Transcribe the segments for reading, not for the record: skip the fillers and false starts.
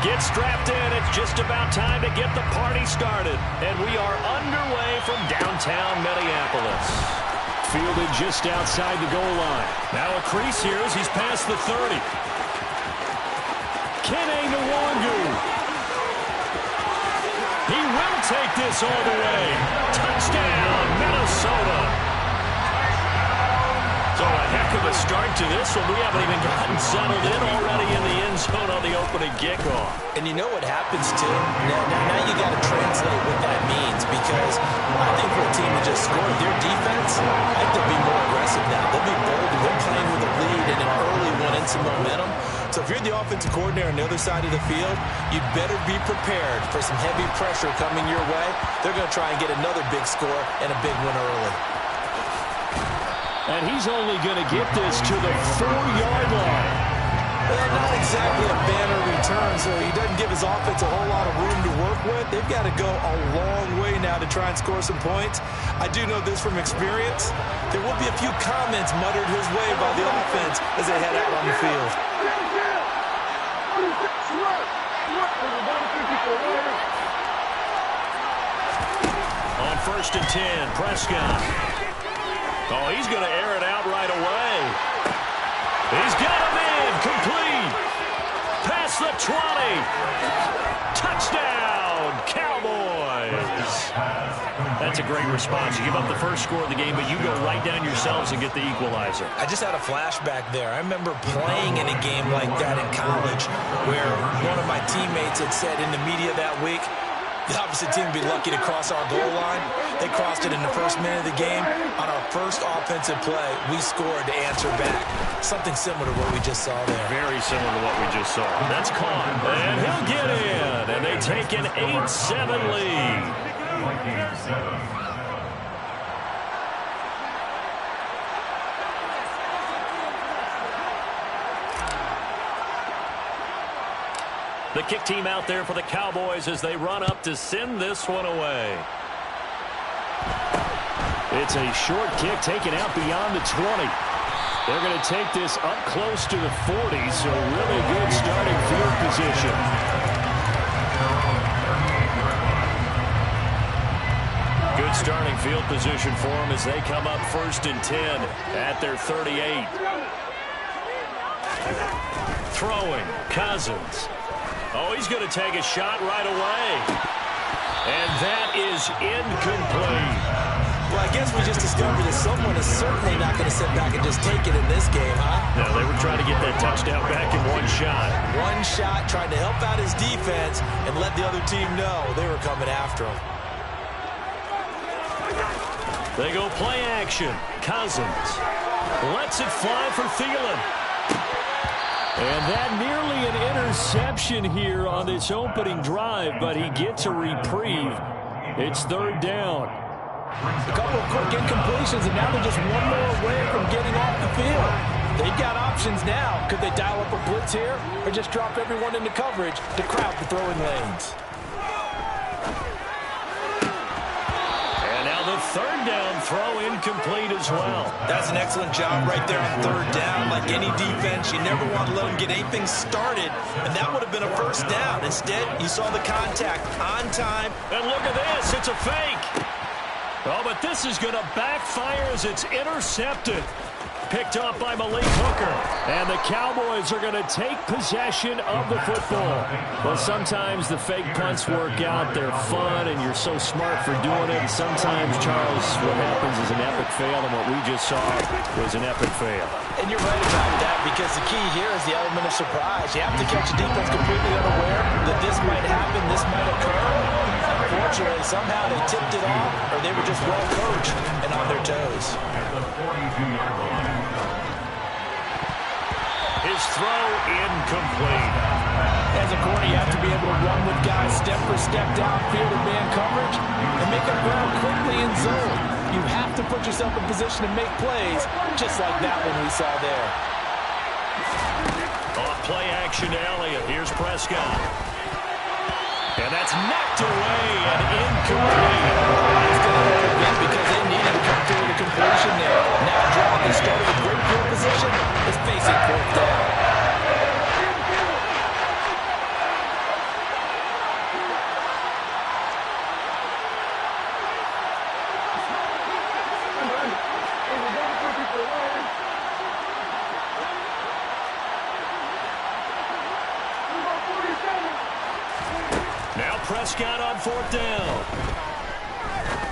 Get strapped in. It's just about time to get the party started. And we are underway from downtown Minneapolis. Fielded just outside the goal line. Now a crease here as he's past the 30. Kene Nwangu. He will take this all the way. Touchdown, Minnesota. So a heck of a start to this one. We haven't even gotten settled in already in the end zone on the opening kickoff. And you know what happens, too? Now you got to translate what that means, because I think for a team to just score their defense, I think they'll be more aggressive now. They'll be bold. They're playing with a lead and an early one and some momentum. So if you're the offensive coordinator on the other side of the field, you'd better be prepared for some heavy pressure coming your way. They're going to try and get another big score and a big win early. And he's only going to get this to the 4-yard line. Well, not exactly a banner return, so he doesn't give his offense a whole lot of room to work with. They've got to go a long way now to try and score some points. I do know this from experience. There will be a few comments muttered his way by the offense as they head out on the field. On 1st and 10, Prescott. Oh, he's going to air it out right away. He's got him in. Complete. Past the 20. Touchdown, Cowboys. That's a great response. You give up the first score of the game, but you go right down yourselves and get the equalizer. I just had a flashback there. I remember playing in a game like that in college where one of my teammates had said in the media that week, the opposite team would be lucky to cross our goal line. They crossed it in the first minute of the game. On our first offensive play, we scored to answer back. Something similar to what we just saw there. Very similar to what we just saw. That's caught. And he'll get in. And they take an 8-7 lead. The kick team out there for the Cowboys as they run up to send this one away. It's a short kick taken out beyond the 20. They're going to take this up close to the 40, so really good starting field position. Good starting field position for them as they come up 1st and 10 at their 38. Throwing, Cousins. Oh, he's going to take a shot right away. And that is incomplete. Well, I guess we just discovered that someone is certainly not going to sit back and just take it in this game, huh? No, they were trying to get that touchdown back in one shot. One shot, trying to help out his defense and let the other team know they were coming after him. They go play action. Cousins lets it fly for Thielen. And that nearly an interception here on this opening drive, but he gets a reprieve. It's 3rd down. A couple of quick incompletions, and now they're just one more away from getting off the field. They've got options now. Could they dial up a blitz here or just drop everyone into coverage to crowd the throwing lanes? The 3rd down throw incomplete as well. That's an excellent job right there on 3rd down. Like any defense, you never want to let them get anything started, and that would have been a 1st down. Instead, you saw the contact on time. And look at this. It's a fake. Oh, but this is going to backfire as it's intercepted. Picked off by Malik Hooker. And the Cowboys are going to take possession of the football. Well, sometimes the fake punts work out. They're fun, and you're so smart for doing it. And sometimes, Charles, what happens is an epic fail, and what we just saw was an epic fail. And you're right about that, because the key here is the element of surprise. You have to catch a defense completely unaware that this might happen, this might occur. Unfortunately, somehow they tipped it off, or they were just well coached and on their toes. His throw incomplete. As a corner, you have to be able to run with guys step for step downfield in man coverage and make up ground quickly in zone. You have to put yourself in position to make plays, just like that one we saw there. Off play action to Elliott. Here's Prescott. And that's knocked away and incomplete. It's going to hurt again because they needed to come through the completion there. Now drive and start with great field position is facing 4th down. Prescott on 4th down.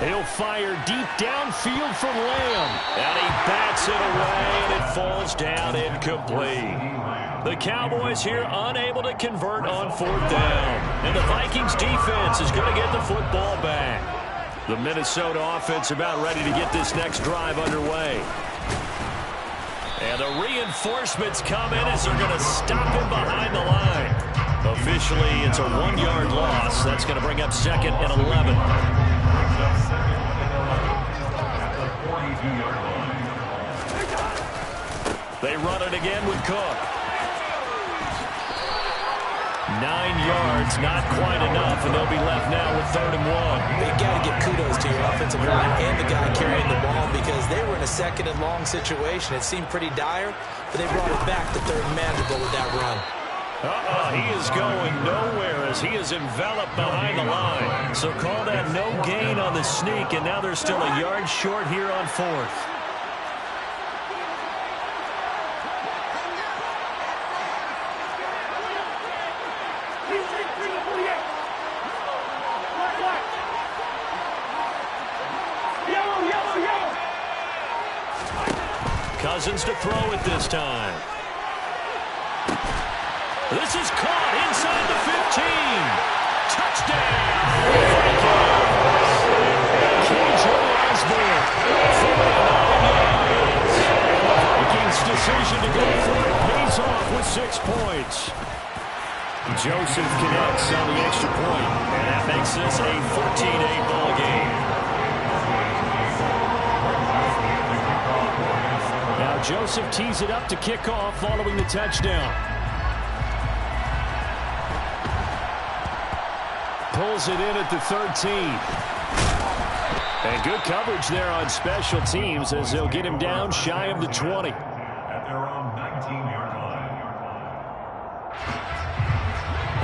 He'll fire deep downfield for Lamb. And he bats it away, and it falls down incomplete. The Cowboys here unable to convert on 4th down. And the Vikings defense is going to get the football back. The Minnesota offense about ready to get this next drive underway. And the reinforcements come in as they're going to stop him behind the line. Officially, it's a 1-yard loss. That's going to bring up 2nd and 11. They run it again with Cook. 9 yards, not quite enough, and they'll be left now with 3rd and 1. They got to give kudos to your offensive line and the guy carrying the ball because they were in a 2nd and long situation. It seemed pretty dire, but they brought it back to 3rd and manageable with that run. He is going nowhere as he is enveloped behind the line. So call that no gain on the sneak, and now they're still a yard short here on 4th. Cousins to throw it this time. This is caught inside the 15. Touchdown! KJ Osborne, 49 yards. Vikings' decision to go for it pays off with 6 points. Joseph connects on the extra point, and that makes this a 14-8 ball game. Now Joseph tees it up to kick off following the touchdown. Pulls it in at the 13. And good coverage there on special teams as they'll get him down shy of the 20. At their own 19-yard line.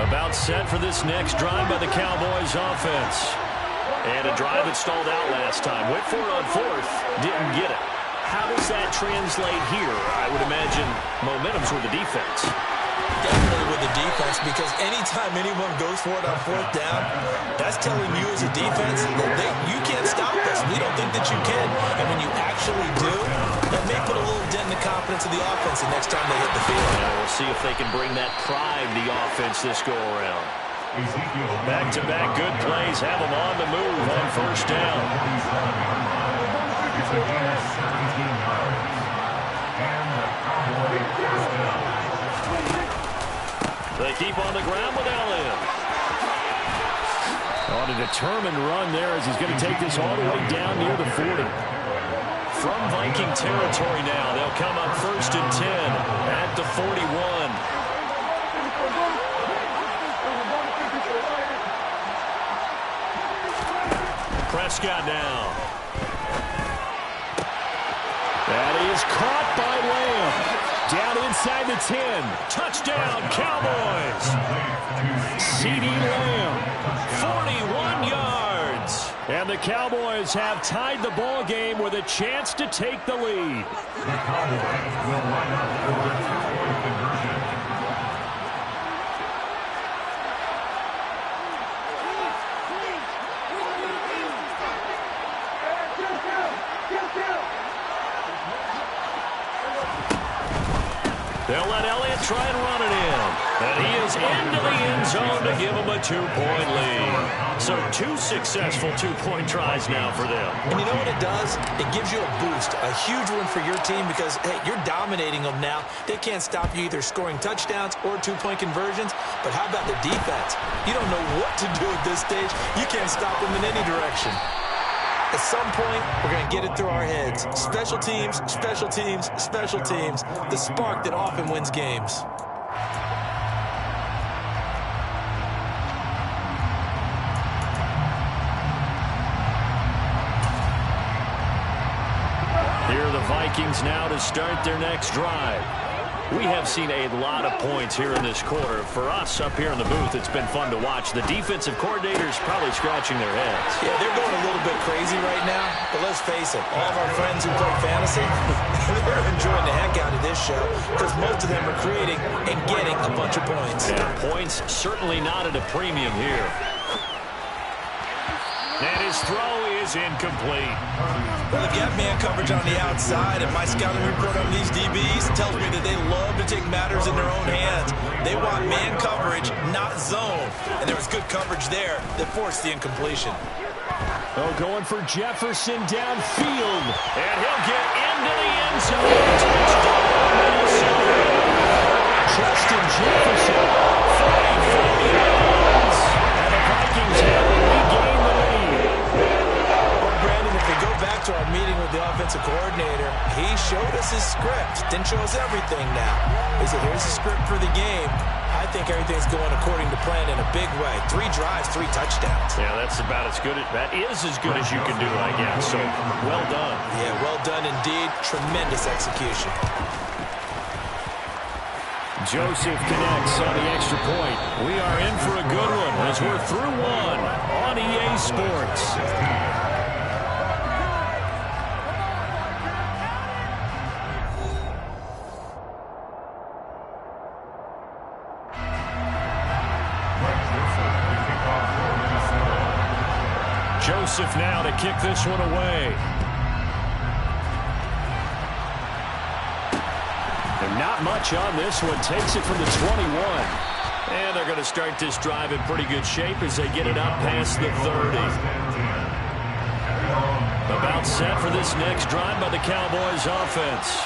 About set for this next drive by the Cowboys offense. And a drive that stalled out last time. Went for it on 4th. Didn't get it. How does that translate here? I would imagine momentum's with the defense. Definitely with the defense, because anytime anyone goes for it on 4th down, that's telling you as a defense that you can't stop us. We don't think that you can. And when you actually do, that may put a little dent in the confidence of the offense the next time they hit the field. Yeah, we'll see if they can bring that pride to the offense this go-around. Back-to-back good plays have them on the move on 1st down. They keep on the ground with Elliott. On a determined run there as he's going to take this all the way down near the 40. From Viking territory now, they'll come up 1st and 10 at the 41. Prescott now. That is caught by Lamb. Down inside the 10. Touchdown, Cowboys. CeeDee Lamb, 41 yards. And the Cowboys have tied the ball game with a chance to take the lead. The Cowboys will line up for a 2-point conversion. They'll let Elliott try and run it in. And he is into the end zone to give him a 2-point lead. So 2 successful 2-point tries now for them. And you know what it does? It gives you a boost, a huge one for your team because, hey, you're dominating them now. They can't stop you either scoring touchdowns or 2-point conversions. But how about the defense? You don't know what to do at this stage. You can't stop them in any direction. At some point, we're going to get it through our heads. Special teams, special teams, special teams. The spark that often wins games. Here are the Vikings now to start their next drive. We have seen a lot of points here in this quarter. For us up here in the booth, it's been fun to watch. The defensive coordinators probably scratching their heads. Yeah, they're going a little bit crazy right now. But let's face it, all of our friends who play fantasy, they're enjoying the heck out of this show because most of them are creating and getting a bunch of points. Yeah, points certainly not at a premium here. And his throw is incomplete. Well, if you have man coverage on the outside, and my scouting report on these DBs tells me that they love to take matters in their own hands. They want man coverage, not zone. And there was good coverage there that forced the incompletion. Oh, going for Jefferson downfield. And he'll get into the end zone. Touchdown, Minnesota. Justin Jefferson. 40 yards. And the Vikings have regained the lead. Well, Brandon, if we go back to our meeting with the offensive coordinator, he showed us his script. Didn't show us everything now. He said, here's the script for the game. I think everything's going according to plan in a big way. 3 drives, 3 touchdowns. Yeah, that's about as good. That is as good as you can do, I guess. So, well done. Yeah, well done indeed. Tremendous execution. Joseph connects on the extra point. We are in for a good one as we're through one on EA Sports. Joseph now to kick this one away. And not much on this one. Takes it from the 21. And they're going to start this drive in pretty good shape as they get it up past the 30. About set for this next drive by the Cowboys offense.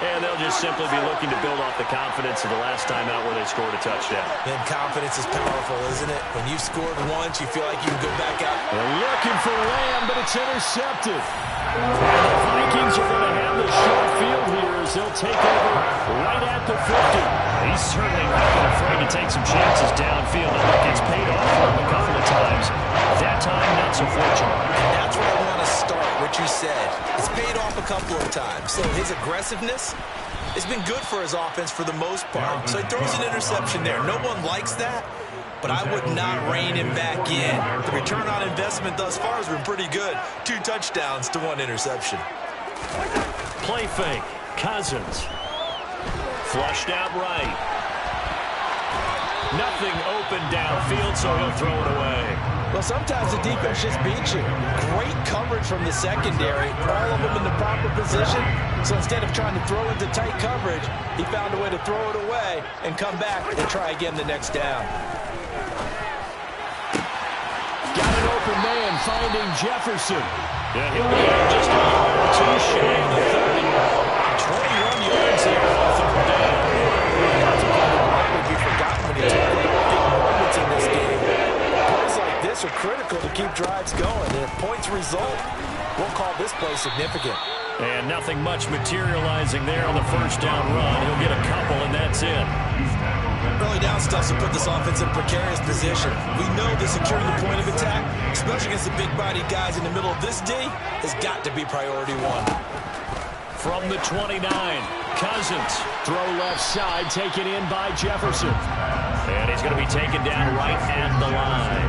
And they'll just simply be looking to build off the confidence of the last time out where they scored a touchdown. And confidence is powerful, isn't it? When you've scored once, you feel like you can go back out. They're looking for Lamb, but it's intercepted. And the Vikings are going to have the short field here as they'll take over right at the 50. He's certainly not been afraid to take some chances downfield. And look, it's paid off for him a couple of times. That time, not so fortunate. And that's where I want to start, what you said. It's paid off a couple of times. So his aggressiveness has been good for his offense for the most part. So he throws an interception there. No one likes that, but I would not rein him back in. The return on investment thus far has been pretty good. 2 touchdowns to 1 interception. Play fake. Cousins. Flushed out right. Nothing open downfield, so he'll throw it away. Well, sometimes the defense just beats you. Great coverage from the secondary. All of them in the proper position. So instead of trying to throw into tight coverage, he found a way to throw it away and come back and try again the next down. Got an open man finding Jefferson. Yeah, he'll be just a yard or 2 shy of the 30. 21 yards there on 3rd down. Would be forgotten when you talk about big moments in this game. Plays like this are critical to keep drives going. And if points result, we'll call this play significant. And nothing much materializing there on the 1st down run. He'll get a couple, and that's it. Early down stuff will put this offense in a precarious position. We know that securing the point of attack, especially against the big-bodied guys in the middle of this D, has got to be priority 1. From the 29, Cousins. Throw left side, taken in by Jefferson. And he's going to be taken down right at the line.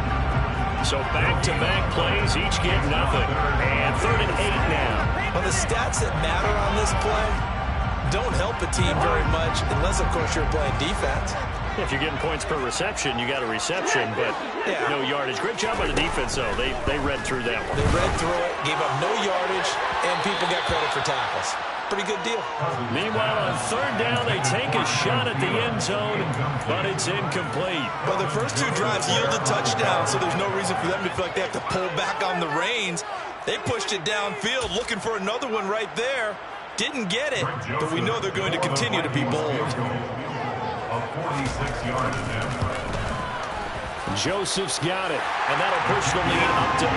So back-to-back plays, each get nothing. And 3rd and 8 now. Well, the stats that matter on this play don't help a team very much unless, of course, you're playing defense. If you're getting points per reception, you got a reception, but no yardage. Great job by the defense, though. They read through that one. They read through it, gave up no yardage, and people got credit for tackles. Pretty good deal. Meanwhile, on 3rd down, they take a shot at the end zone, but it's incomplete. Well, the first 2 drives yielded touchdowns, so there's no reason for them to feel like they have to pull back on the reins. They pushed it downfield, looking for another one right there. Didn't get it, but we know they're going to continue to be bold. Joseph's got it, and that'll push the lead up to 8.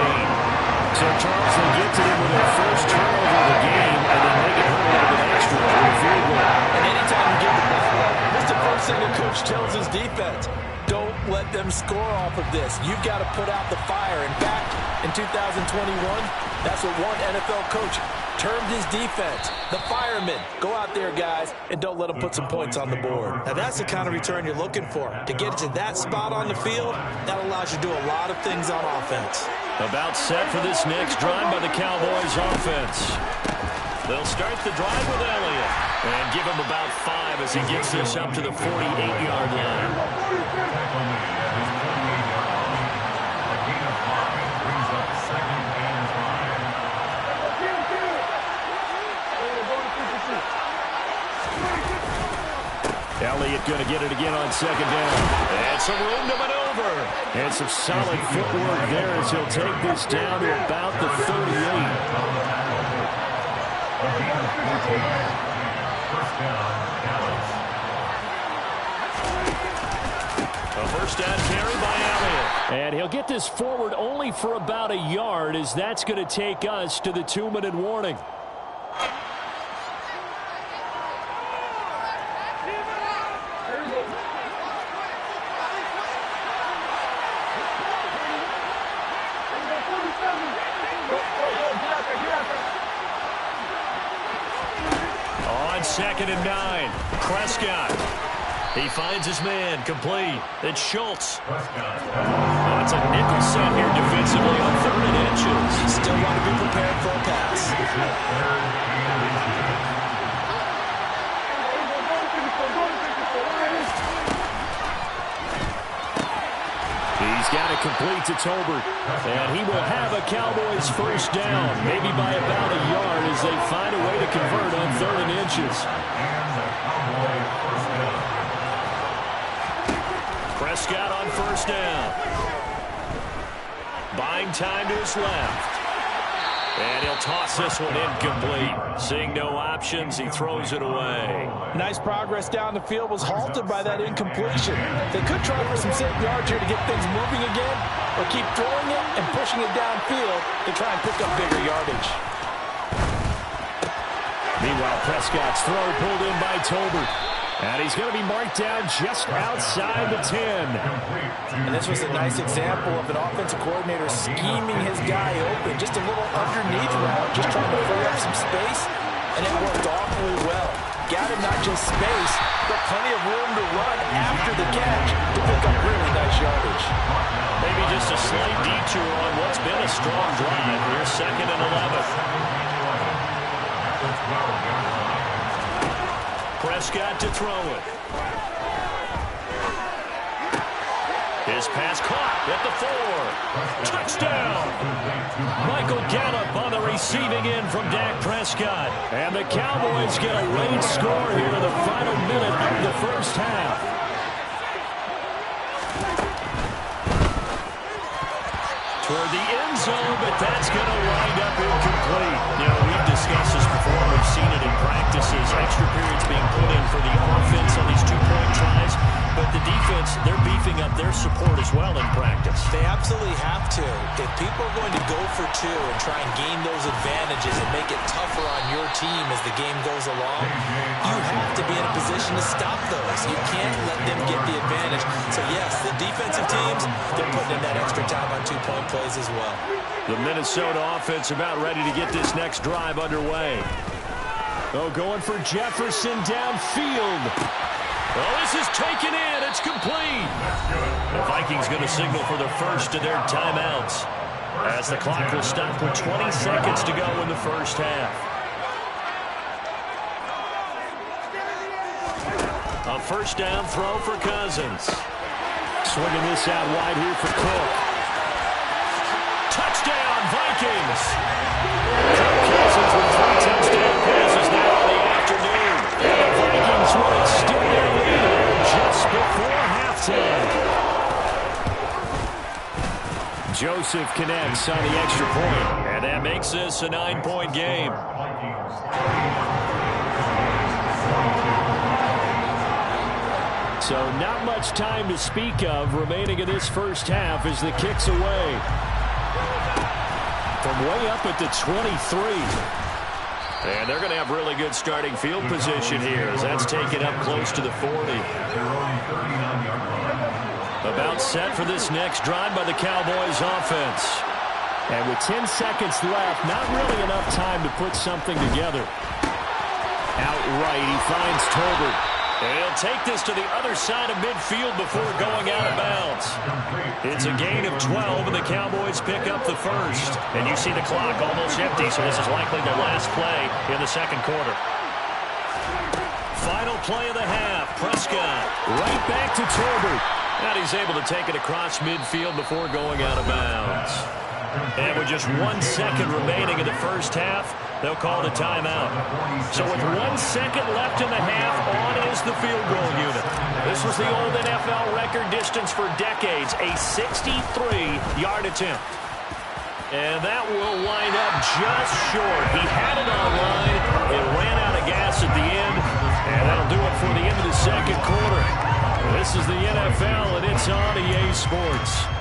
So Charles will get to them with their first turnover of the game, and then make it home with an extra field goal. And anytime you get the ball up, that's the first thing the coach tells his defense. Don't let them score off of this. You've got to put out the fire. In fact, in 2021, that's what one NFL coach termed his defense, the firemen. Go out there, guys, and don't let them put some points on the board. Now, that's the kind of return you're looking for. To get to that spot on the field, that allows you to do a lot of things on offense. About set for this next drive by the Cowboys offense. They'll start the drive with Elliott and give him about 5 as he gets this up to the 48-yard line. Elliott going to get it again on second down. And some room to maneuver. And some solid footwork there as he'll take this down to about the 38. A first down carry by Elliott. And he'll get this forward only for about a yard, as that's going to take us to the 2-minute warning. Second and 9. Prescott. He finds his man. Complete. It's Schultz. Oh, it's a nickel set here defensively on 3rd and inches. You still want to be prepared for a pass. He's got it complete to Tolbert. And he will have a Cowboys first down, maybe by about a yard as they find a way to convert on 3rd and inches. Prescott on first down. Buying time to his left. And he'll toss this one incomplete. Seeing no options, he throws it away. Nice progress down the field, was halted by that incompletion. They could try for some safe yards here to get things moving again, or keep throwing it and pushing it downfield to try and pick up bigger yardage. Meanwhile, Prescott's throw pulled in by Tolbert. And he's going to be marked down just outside the 10. And this was a nice example of an offensive coordinator scheming his guy open. Just a little underneath route, just trying to free up some space. And it worked awfully well. Got him not just space, but plenty of room to run after the catch to pick up really nice yardage. Maybe just a slight detour on what's been a strong drive. Here's 2nd and 11. Prescott to throw it. His pass caught at the 4. Touchdown! Michael Gallup on the receiving end from Dak Prescott. And the Cowboys get a late score here in the final minute of the first half. Toward the end zone, but that's going to wind up incomplete. You know, we've discussed this before. We've seen it in practices. Extra periods being put in for the offense on these 2-point tries. But the defense, they're beefing up their support as well in practice. They absolutely have to. If people are going to go for 2 and try and gain those advantages and make it tougher on your team as the game goes along, you have to be in a position to stop those. You can't let them get the advantage. So, yes, the defensive teams, they're putting in that extra time on 2-point plays as well. The Minnesota offense about ready to get this next drive underway. Oh, going for Jefferson downfield. Oh, this is taken in. It's complete. The Vikings going to signal for the first of their timeouts as the clock will stop with 20 seconds to go in the first half. A first down throw for Cousins. Swinging this out wide here for Cook. Touchdown, Vikings. Kirk Cousins with 3 touchdown passes now in the afternoon. And the Vikings will extend their lead just before halftime. Joseph connects on the extra point, and that makes this a 9-point game. So not much time to speak of remaining in this first half as the kick's away. From way up at the 23. And they're going to have really good starting field position here as that's taken up close to the 40. About set for this next drive by the Cowboys offense. And with 10 seconds left, not really enough time to put something together. Outright, he finds Tolbert. And he'll take this to the other side of midfield before going out of bounds. It's a gain of 12, and the Cowboys pick up the first. And you see the clock almost empty, so this is likely the last play in the second quarter. Final play of the half. Prescott right back to Tolbert. And he's able to take it across midfield before going out of bounds. And with just 1 second remaining in the first half, They'll call the timeout. So with 1 second left in the half, on is the field goal unit. This was the old NFL record distance for decades, a 63-yard attempt. And that will wind up just short. He had it on line. It ran out of gas at the end. And that'll do it for the end of the second quarter. This is the NFL, and it's on EA Sports.